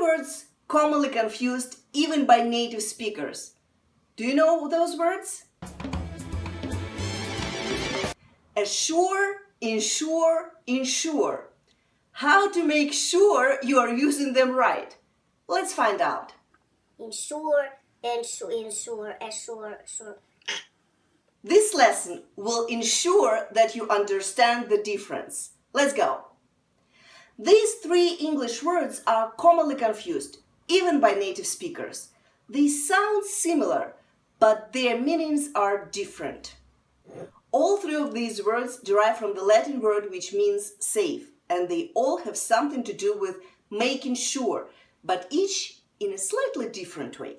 words commonly confused even by native speakers. Do you know those words? Assure, insure, insure. How to make sure you are using them right? Let's find out. Insure, assure. This lesson will ensure that you understand the difference. Let's go. These three English words are commonly confused, even by native speakers. They sound similar, but their meanings are different. All three of these words derive from the Latin word which means safe, and they all have something to do with making sure, but each in a slightly different way.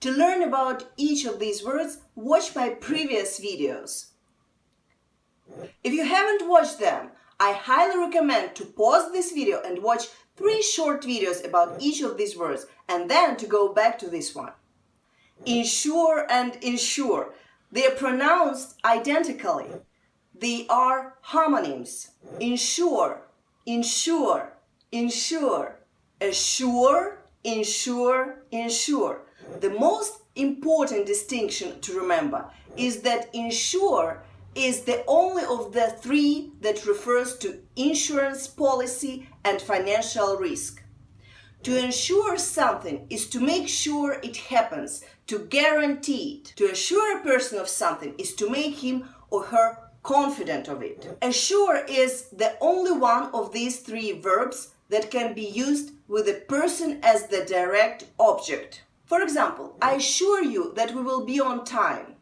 To learn about each of these words, watch my previous videos. If you haven't watched them, I highly recommend to pause this video and watch 3 short videos about each of these words, and then to go back to this one. Insure and insure. They are pronounced identically. They are homonyms. Insure, insure, insure. Assure, insure, insure. The most important distinction to remember is that insure is the only of the 3 that refers to insurance policy and financial risk. To insure something is to make sure it happens, to guarantee it. To assure a person of something is to make him or her confident of it. Assure is the only one of these 3 verbs that can be used with a person as the direct object. For example, I assure you that we will be on time.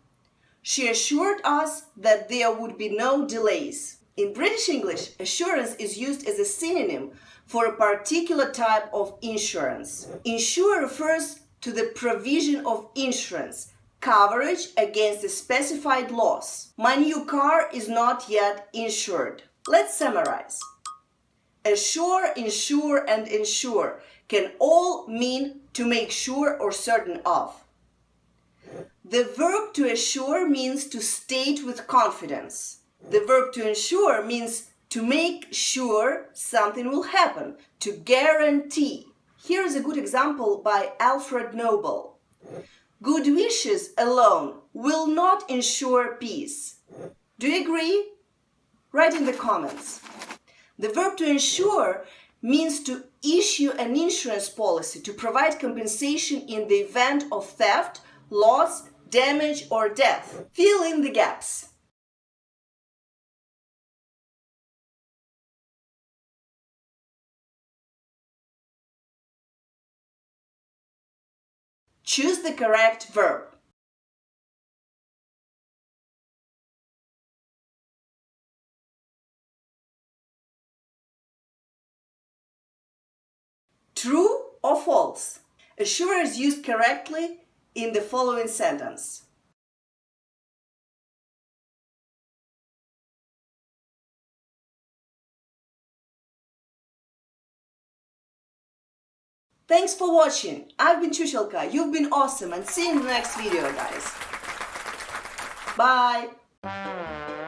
She assured us that there would be no delays. In British English, assurance is used as a synonym for a particular type of insurance. Insure refers to the provision of insurance, coverage against a specified loss. My new car is not yet insured. Let's summarize. Assure, insure, and insure can all mean to make sure or certain of. The verb to assure means to state with confidence. The verb to insure means to make sure something will happen, to guarantee. Here is a good example by Alfred Noble. Good wishes alone will not ensure peace. Do you agree? Write in the comments. The verb to insure means to issue an insurance policy to provide compensation in the event of theft, loss, damage, or death. Fill in the gaps. Choose the correct verb. True or false? Assure is used correctly in the following sentence. Thanks for watching. I've been Chuchelka. You've been awesome, and see you in the next video, guys. Bye.